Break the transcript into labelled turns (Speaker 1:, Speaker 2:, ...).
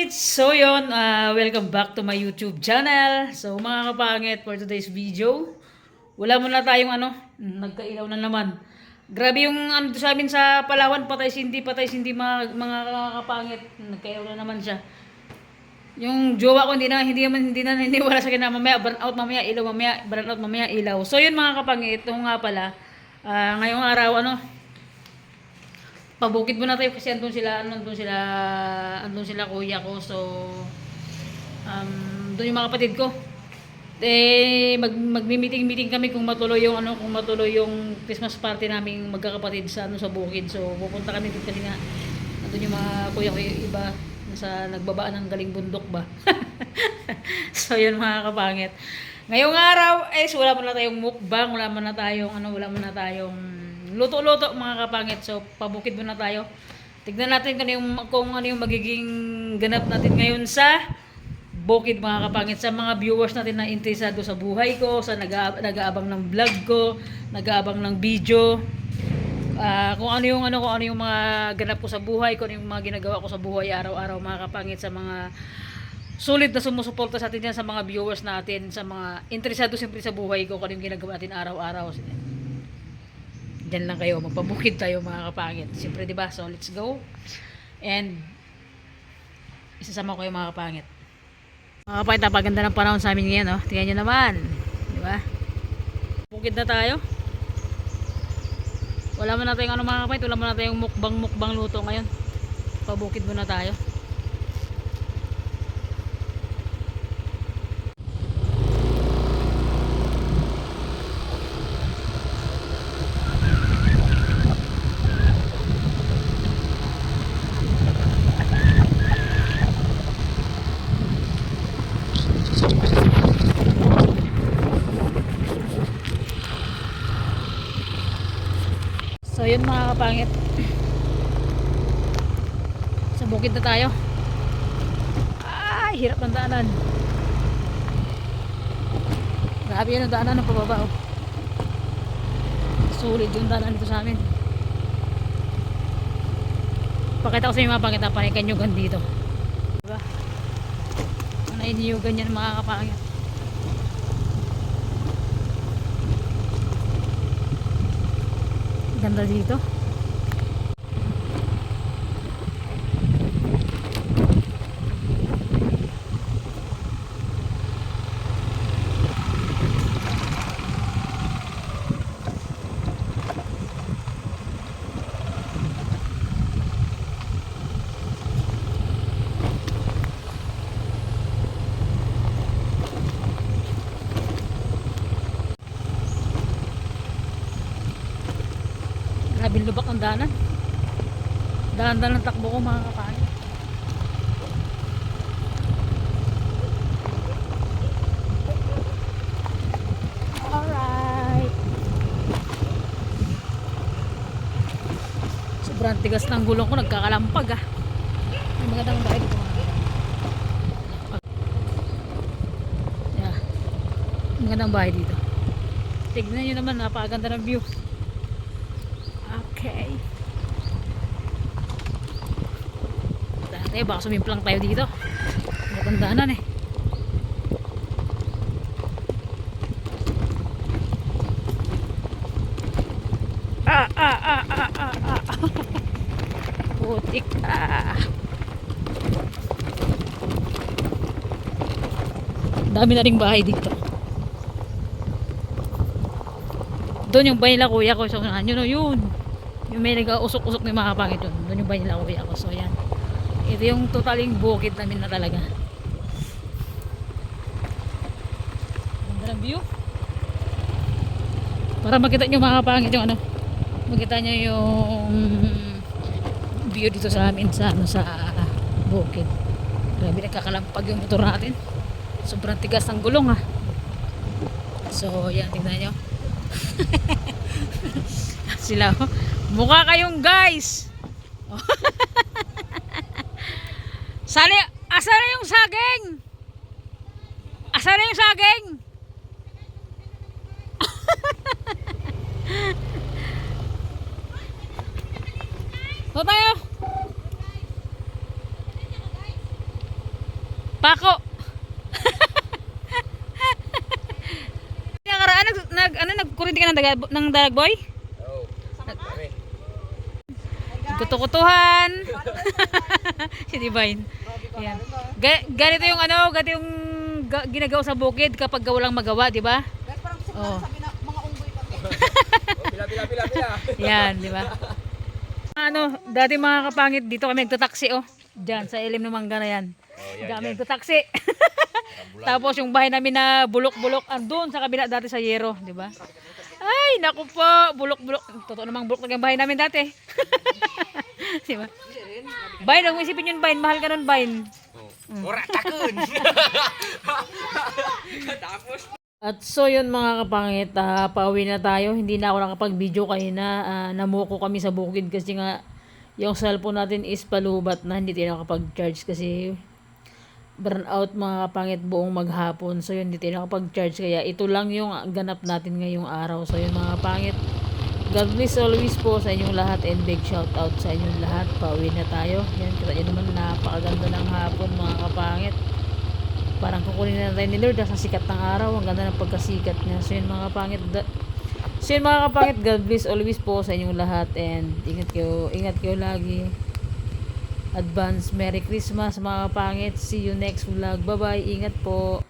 Speaker 1: kapangit! So yun, welcome back to my YouTube channel. So mga kapangit, for today's video, wala muna tayong nagkailaw na naman. Grabe yung sa amin sa Palawan, patay sindi mga kapangit. Nagkailaw na naman siya. Yung jowa ko hindi wala sa akin na mamaya burn out, mamaya ilaw, mamaya burn out, mamaya ilaw. So yun mga kapangit, ito nga pala, ngayong araw pabukid muna tayo kasi andun sila kuya ko. So doon yung mga kapatid ko. Magmi-meeting kami kung matuloy yung Christmas party naming magkakapatid sa sa bukid. So pupunta kami dito kasi nga andun yung mga kuya ko yung iba nasa nagbabaan ng galing bundok ba. So yun mga kapangit. Ngayong araw wala muna tayong mukbang, wala muna tayong luto-luto mga kapangit. So pabukid muna tayo. Tignan natin kung ano yung magiging ganap natin ngayon sa bukid mga kapangit. Sa mga viewers natin na interesado sa buhay ko, sa nag-aabang ng vlog ko, nag-aabang ng video, kung ano yung mga ganap ko sa buhay, kung ano yung mga ginagawa ko sa buhay araw-araw mga kapangit, sa mga sulit na sumusuporta sa atin yan, sa mga viewers natin, sa mga interesado siyempre sa buhay ko, kung ano yung ginagawa natin araw-araw. Diyan lang kayo, magpabukid tayo mga kapangit. Siyempre, diba? So, let's go. And, isasama ko kayo mga kapangit. Mga kapangit, napaganda ng panahon sa amin ngayon, no? Tingnan nyo naman. Diba? Bukid na tayo. Wala mo na tayong mga kapangit, wala mo na tayong mukbang luto ngayon. Pabukid muna tayo. So yun mga kapangit, sa bukid na tayo. Ay, hirap ng daanan. Grabe yun ang daanan ng pababa, oh. Sulit yung daanan dito sa amin. Pakita ko sa inyo mga kapangit na panikanyugan dito, diba? Nainiyugan yan mga kapangit. Ganda dito. Grabing lubak ang daanan. Dahan-dahan ang takbo ko mga kapangit. Alright. Sobrang tigas ng gulong ko, nagkakalampag ah. May magandang bahay dito mga kapangit. Yeah. Magandang bahay dito. Tignan nyo naman, napakaganda ng view. Okay. Dati baka sumimplang tayo dito. Matandaanan eh. Putik Dami na ring bahay dito. Doon yung bahay nila kuya ko. So, yun. Yung may nag-usok-usok ng mga kapangit doon. Doon yung bahay nila kuya ko. So, yan. Ito yung totaling bukid namin na talaga. Ganda ng view. Para makita nyo mga kapangit yung makita nyo yung view dito sa amin sa bukid. Grabe, nagkakalampag yung motor natin. Sobrang tigas ng gulong ha. So, yan. Tingnan nyo. Sila mukha kayong guys. Asa na yung saging? Asa na yung saging? O tayo. Pako. Nakaraan nagkurinti ka ng dalag boy?
Speaker 2: Oo. Kami.
Speaker 1: Kutukutuhan. Si Divine. Yan. Ganito yung ginagawa sa bukid kapag walang magawa, di ba?
Speaker 3: Guys, parang gusto ko
Speaker 1: Oh.
Speaker 3: sabi na mga unggoy kami.
Speaker 2: Pila.
Speaker 1: Yan, di ba? Dati mga kapangit dito kami nagtataksi Diyan sa ilim ng mangga na yan. Kami nagtataksi. Tapos yung bahay namin na bulok-bulok andun sa kabila dati sa Yero, di ba? Ay, naku po, bulok-bulok. Totoo namang bulok na yung bahay namin dati. Di ba? Bain, huwag mo isipin yun, Bain. Mahal ka nun, Bain.
Speaker 2: Ora takun. Tapos
Speaker 1: At so yun mga kapangit, pauwi na tayo. Hindi na ako nakapag-video kanina. Namuko kami sa bukid kasi nga yung cellphone natin is palubat na hindi tayo nakapag-charge kasi burn out mga kapangit buong maghapon. So yun, hindi tayo nakapag-charge. Kaya ito lang yung ganap natin ngayong araw. So yun mga kapangit, God bless always po sa inyong lahat and big shout out sa inyong lahat. Pauwi na tayo. Yan, kita nyo naman napakaganda ng hapon mga kapangit. Parang kukunin na tayo ni Lord sa sikat ng araw. Ang ganda ng pagkasikat niya. So yun mga kapangit. God bless always po sa inyong lahat and ingat kayo lagi. Advance Merry Christmas mga kapangit. See you next vlog. Bye bye. Ingat po.